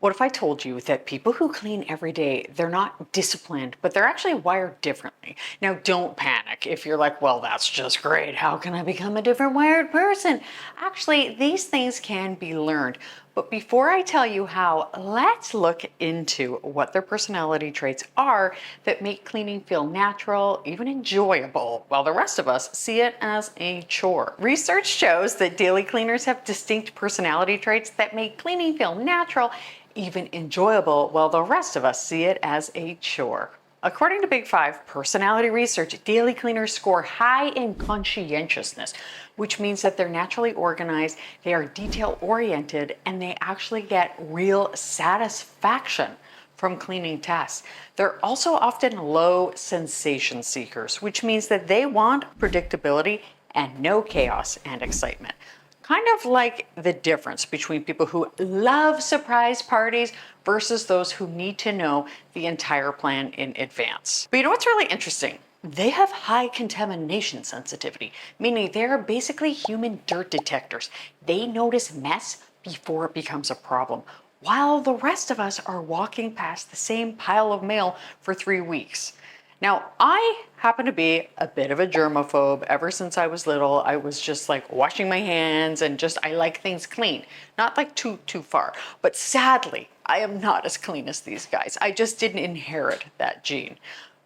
What if I told you that people who clean every day, they're not disciplined, but they're actually wired differently? Now, don't panic if you're like, well, that's just great. How can I become a different wired person? Actually, these things can be learned. But before I tell you how, let's look into what their personality traits are that make cleaning feel natural, even enjoyable, while the rest of us see it as a chore. Research shows that daily cleaners have distinct personality traits that make cleaning feel natural, even enjoyable, while the rest of us see it as a chore. According to Big Five personality research, daily cleaners score high in conscientiousness, which means that they're naturally organized, they are detail oriented, and they actually get real satisfaction from cleaning tasks. They're also often low sensation seekers, which means that they want predictability and no chaos and excitement. Kind of like the difference between people who love surprise parties versus those who need to know the entire plan in advance. But you know what's really interesting? They have high contamination sensitivity, meaning they're basically human dirt detectors. They notice mess before it becomes a problem, while the rest of us are walking past the same pile of mail for 3 weeks. Now, I happen to be a bit of a germaphobe. Ever since I was little, I was just like washing my hands and I like things clean. Not like too far. But sadly, I am not as clean as these guys. I just didn't inherit that gene.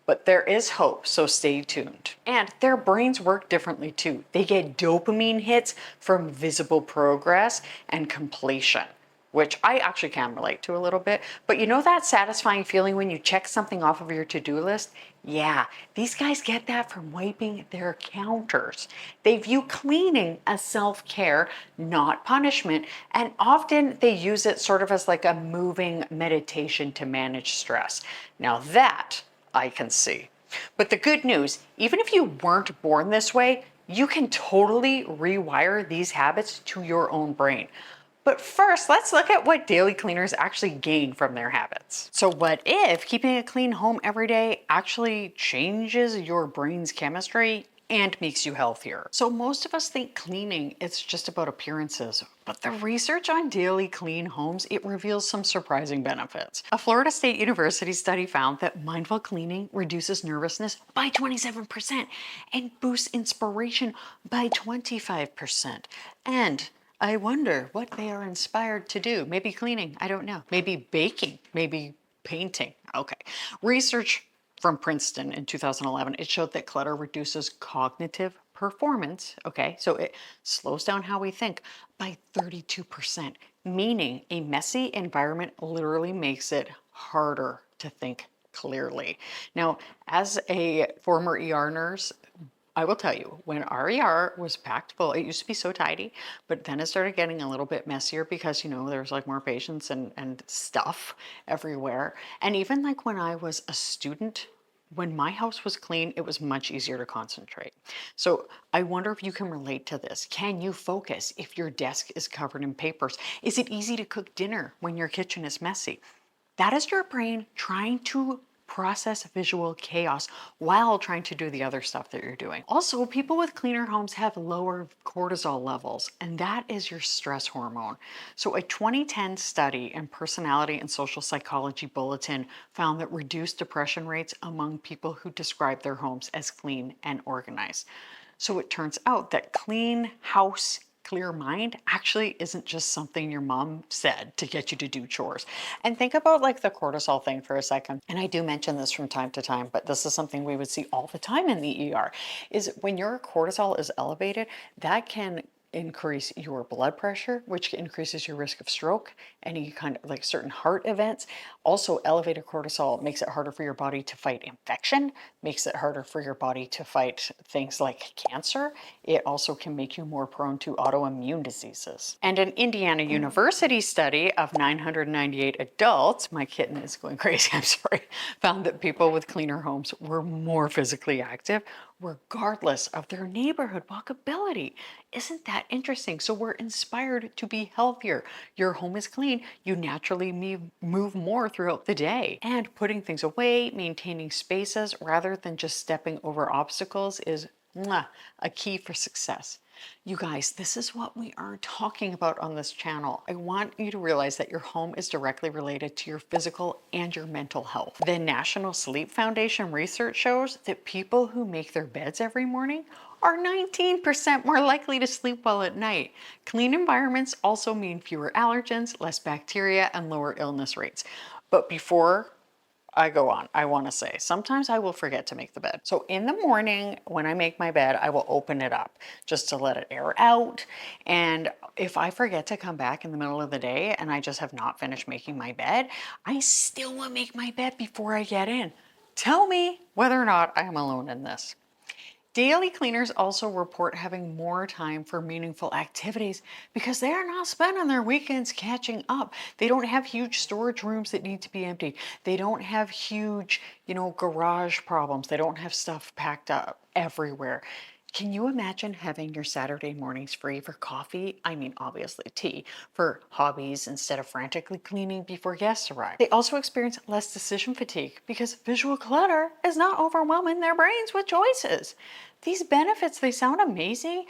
But there is hope, so stay tuned. And their brains work differently too. They get dopamine hits from visible progress and completion, which I actually can relate to a little bit. But you know that satisfying feeling when you check something off of your to-do list? Yeah, these guys get that from wiping their counters. They view cleaning as self-care, not punishment, and often they use it sort of as like a moving meditation to manage stress. Now that I can see. But the good news, even if you weren't born this way, you can totally rewire these habits to your own brain. But first, let's look at what daily cleaners actually gain from their habits. So what if keeping a clean home every day actually changes your brain's chemistry and makes you healthier? So most of us think cleaning, it's just about appearances, but the research on daily clean homes, it reveals some surprising benefits. A Florida State University study found that mindful cleaning reduces nervousness by 27% and boosts inspiration by 25%. And I wonder what they are inspired to do. Maybe cleaning, I don't know. Maybe baking, maybe painting. Okay. Research from Princeton in 2011, it showed that clutter reduces cognitive performance. Okay. So it slows down how we think by 32%, meaning a messy environment literally makes it harder to think clearly. Now, as a former ER nurse, I will tell you, when our ER was packed full, it used to be so tidy, but then it started getting a little bit messier because, there was like more patients and stuff everywhere. And even like when I was a student, when my house was clean, it was much easier to concentrate. So I wonder if you can relate to this. Can you focus if your desk is covered in papers? Is it easy to cook dinner when your kitchen is messy? That is your brain trying to process visual chaos while trying to do the other stuff that you're doing. Also, people with cleaner homes have lower cortisol levels, and that is your stress hormone. So a 2010 study in Personality and Social Psychology Bulletin found that reduced depression rates among people who describe their homes as clean and organized. So it turns out that clean house, clear mind actually isn't just something your mom said to get you to do chores. And think about like the cortisol thing for a second. And I do mention this from time to time, but this is something we would see all the time in the ER, is when your cortisol is elevated, that can increase your blood pressure, which increases your risk of stroke, any kind of like certain heart events. Also, elevated cortisol makes it harder for your body to fight infection, makes it harder for your body to fight things like cancer. It also can make you more prone to autoimmune diseases. And an Indiana University study of 998 adults, my kitten is going crazy, I'm sorry, found that people with cleaner homes were more physically active regardless of their neighborhood walkability. Isn't that interesting? So we're inspired to be healthier. Your home is clean, you naturally move more throughout the day. And putting things away, maintaining spaces rather than just stepping over obstacles is a key for success. You guys, this is what we are talking about on this channel. I want you to realize that your home is directly related to your physical and your mental health. The National Sleep Foundation research shows that people who make their beds every morning are 19% more likely to sleep well at night. Clean environments also mean fewer allergens, less bacteria, and lower illness rates. But before I go on, I want to say sometimes I will forget to make the bed. So in the morning when I make my bed, I will open it up just to let it air out. And if I forget to come back in the middle of the day and I just have not finished making my bed, I still will make my bed before I get in. Tell me whether or not I am alone in this. Daily cleaners also report having more time for meaningful activities because they are not spending their weekends catching up. They don't have huge storage rooms that need to be emptied. They don't have huge, garage problems. They don't have stuff packed up everywhere. Can you imagine having your Saturday mornings free for coffee? I mean, obviously tea, for hobbies instead of frantically cleaning before guests arrive. They also experience less decision fatigue because visual clutter is not overwhelming their brains with choices. These benefits, they sound amazing.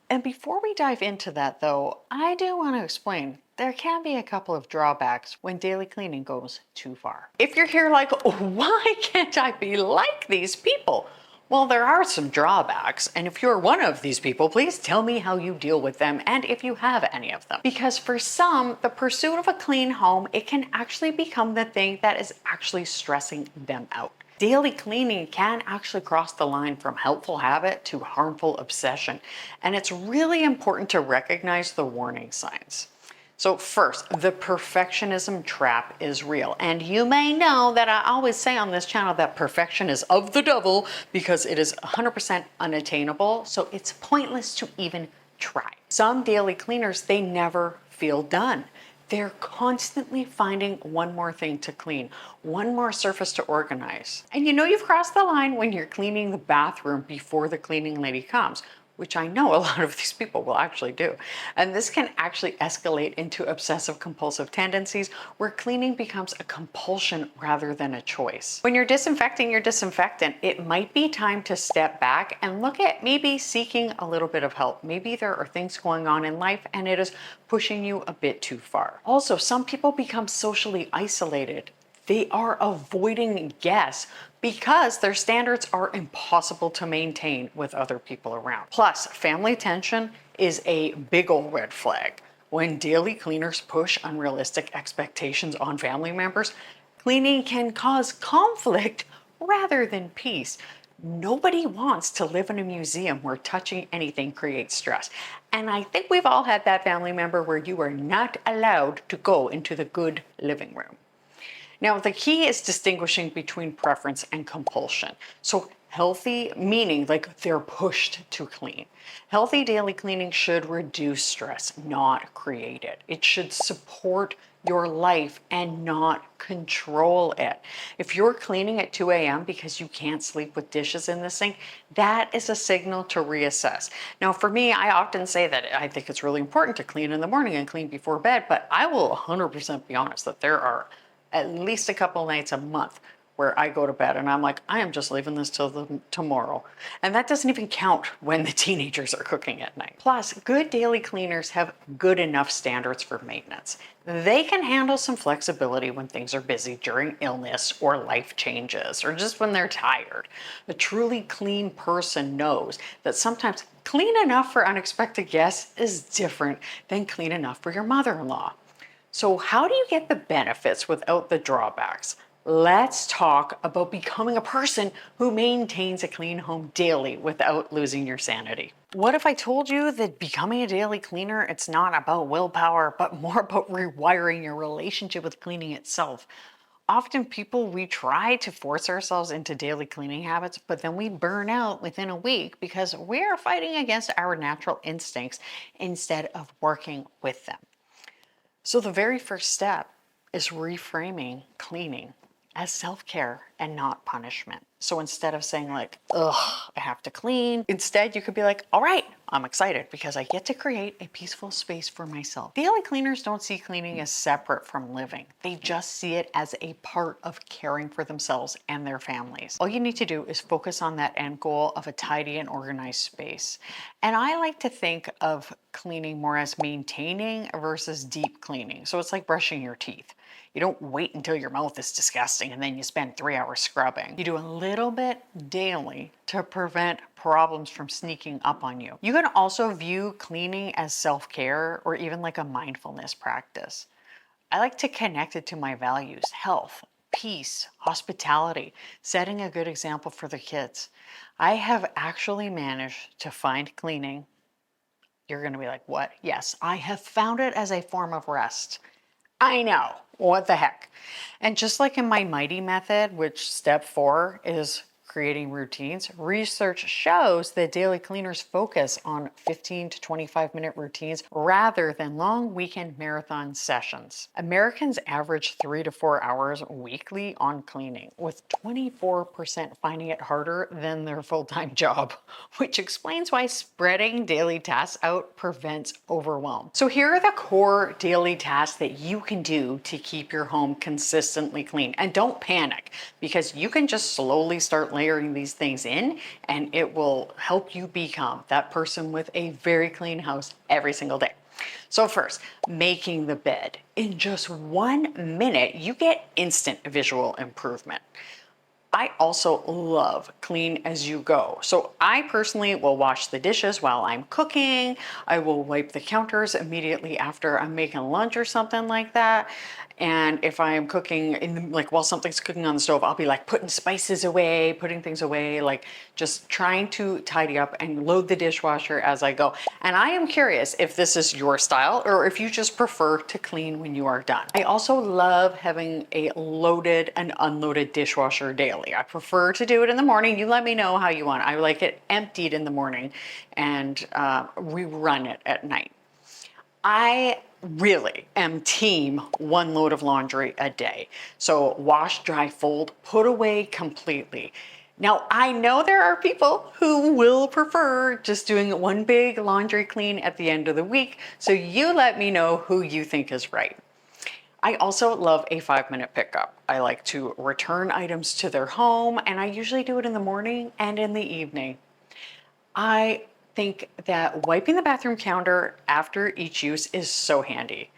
And before we dive into that though, I do want to explain there can be a couple of drawbacks when daily cleaning goes too far. If you're here like, why can't I be like these people? Well, there are some drawbacks, and if you're one of these people, please tell me how you deal with them and if you have any of them. Because for some, the pursuit of a clean home, it can actually become the thing that is actually stressing them out. Daily cleaning can actually cross the line from helpful habit to harmful obsession, and it's really important to recognize the warning signs. So first, the perfectionism trap is real. And you may know that I always say on this channel that perfection is of the devil because it is 100% unattainable. So it's pointless to even try. Some daily cleaners, they never feel done. They're constantly finding one more thing to clean, one more surface to organize. And you know you've crossed the line when you're cleaning the bathroom before the cleaning lady comes, which I know a lot of these people will actually do. And this can actually escalate into obsessive compulsive tendencies where cleaning becomes a compulsion rather than a choice. When you're disinfecting your disinfectant, it might be time to step back and look at maybe seeking a little bit of help. Maybe there are things going on in life and it is pushing you a bit too far. Also, some people become socially isolated. They are avoiding guests because their standards are impossible to maintain with other people around. Plus, family tension is a big old red flag. When daily cleaners push unrealistic expectations on family members, cleaning can cause conflict rather than peace. Nobody wants to live in a museum where touching anything creates stress. And I think we've all had that family member where you are not allowed to go into the good living room. Now, the key is distinguishing between preference and compulsion. So healthy meaning like they're pushed to clean. Healthy daily cleaning should reduce stress, not create it. It should support your life and not control it. If you're cleaning at 2 a.m. because you can't sleep with dishes in the sink, that is a signal to reassess. Now, for me, I often say that I think it's really important to clean in the morning and clean before bed, but I will 100% be honest that there are at least a couple nights a month where I go to bed and I'm like, I am just leaving this till tomorrow. And that doesn't even count when the teenagers are cooking at night. Plus, good daily cleaners have good enough standards for maintenance. They can handle some flexibility when things are busy during illness or life changes, or just when they're tired. A truly clean person knows that sometimes clean enough for unexpected guests is different than clean enough for your mother-in-law. So how do you get the benefits without the drawbacks? Let's talk about becoming a person who maintains a clean home daily without losing your sanity. What if I told you that becoming a daily cleaner, it's not about willpower, but more about rewiring your relationship with cleaning itself? Often we try to force ourselves into daily cleaning habits, but then we burn out within a week because we're fighting against our natural instincts instead of working with them. So the very first step is reframing cleaning as self-care and not punishment. So instead of saying like, ugh, I have to clean, instead you could be like, all right, I'm excited because I get to create a peaceful space for myself. Daily cleaners don't see cleaning as separate from living. They just see it as a part of caring for themselves and their families. All you need to do is focus on that end goal of a tidy and organized space. And I like to think of cleaning more as maintaining versus deep cleaning. So it's like brushing your teeth. You don't wait until your mouth is disgusting and then you spend 3 hours scrubbing. You do a little bit daily to prevent problems from sneaking up on you. You can also view cleaning as self-care or even like a mindfulness practice. I like to connect it to my values: health, peace, hospitality, setting a good example for the kids. I have actually managed to find cleaning. You're going to be like, what? Yes, I have found it as a form of rest. I know, what the heck? And just like in my Mighty method, which step 4 is creating routines, research shows that daily cleaners focus on 15 to 25-minute routines rather than long weekend marathon sessions. Americans average 3 to 4 hours weekly on cleaning, with 24% finding it harder than their full-time job, which explains why spreading daily tasks out prevents overwhelm. So here are the core daily tasks that you can do to keep your home consistently clean. And don't panic, because you can just slowly start layering these things in and it will help you become that person with a very clean house every single day. So first, making the bed. In just 1 minute, you get instant visual improvement. I also love clean as you go. So I personally will wash the dishes while I'm cooking. I will wipe the counters immediately after I'm making lunch or something like that. And if I am cooking like while something's cooking on the stove, I'll be like putting spices away, putting things away, like just trying to tidy up and load the dishwasher as I go. And I am curious if this is your style or if you just prefer to clean when you are done. I also love having a loaded and unloaded dishwasher daily. I prefer to do it in the morning. You let me know how you want. I like it emptied in the morning and rerun it at night. I really am team 1 load of laundry a day. So wash, dry, fold, put away completely. Now, I know there are people who will prefer just doing 1 big laundry clean at the end of the week. So you let me know who you think is right. I also love a 5-minute pickup. I like to return items to their home, and I usually do it in the morning and in the evening. I think that wiping the bathroom counter after each use is so handy.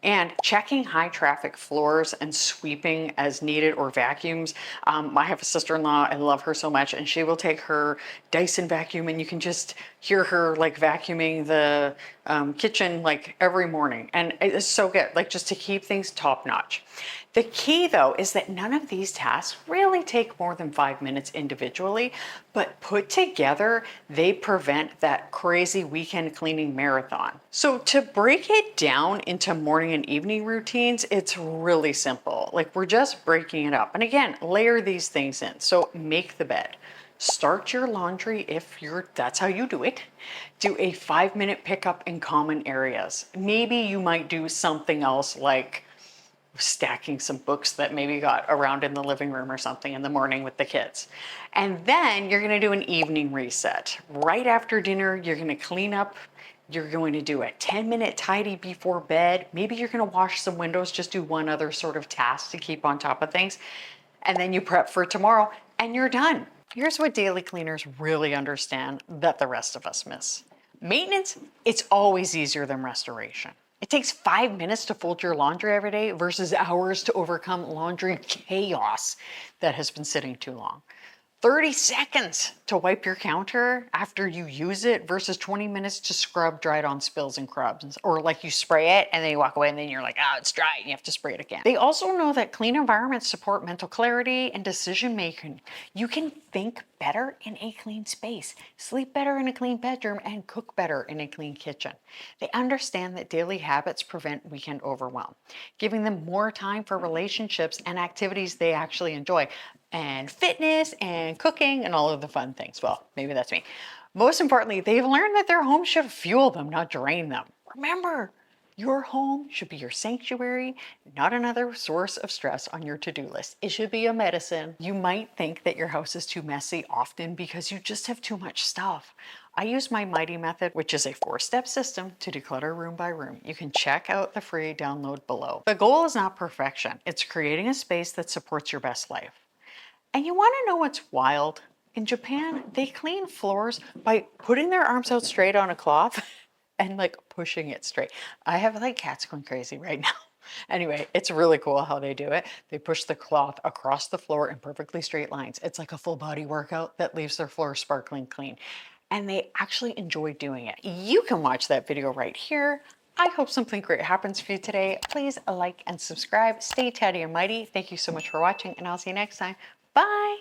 And checking high traffic floors and sweeping as needed or vacuums. I have a sister-in-law, I love her so much, and she will take her Dyson vacuum and you can just hear her like vacuuming the kitchen like every morning. And it's so good, like just to keep things top notch. The key though is that none of these tasks really take more than 5 minutes individually, but put together, they prevent that crazy weekend cleaning marathon. So to break it down into morning and evening routines, it's really simple. Like we're just breaking it up. And again, layer these things in. So make the bed. Start your laundry if that's how you do it. Do a 5-minute pickup in common areas. Maybe you might do something else like stacking some books that maybe got around in the living room or something in the morning with the kids. And then you're going to do an evening reset. Right after dinner, you're going to clean up. You're going to do a 10-minute tidy before bed. Maybe you're going to wash some windows, just do one other sort of task to keep on top of things. And then you prep for tomorrow and you're done. Here's what daily cleaners really understand that the rest of us miss. Maintenance, it's always easier than restoration. It takes 5 minutes to fold your laundry every day versus hours to overcome laundry chaos that has been sitting too long. 30 seconds to wipe your counter after you use it versus 20 minutes to scrub dried on spills and crumbs. Or like you spray it and then you walk away and then you're like, oh, it's dry and you have to spray it again. They also know that clean environments support mental clarity and decision making. You can think better in a clean space, sleep better in a clean bedroom, and cook better in a clean kitchen. They understand that daily habits prevent weekend overwhelm, giving them more time for relationships and activities they actually enjoy, and fitness and cooking and all of the fun things. Well, maybe that's me. Most importantly, they've learned that their home should fuel them, not drain them. Remember, Your home should be your sanctuary, not another source of stress on your to-do list. It should be a medicine. You might think that your house is too messy often because you just have too much stuff. I use my Mighty method, which is a 4-step system to declutter room by room. You can check out the free download below. The goal is not perfection. It's creating a space that supports your best life. And you want to know what's wild? In Japan, they clean floors by putting their arms out straight on a cloth and like pushing it straight. I have like cats going crazy right now. Anyway, it's really cool how they do it. They push the cloth across the floor in perfectly straight lines. It's like a full body workout that leaves their floor sparkling clean. And they actually enjoy doing it. You can watch that video right here. I hope something great happens for you today. Please like and subscribe. Stay tatty and mighty. Thank you so much for watching, and I'll see you next time. Bye.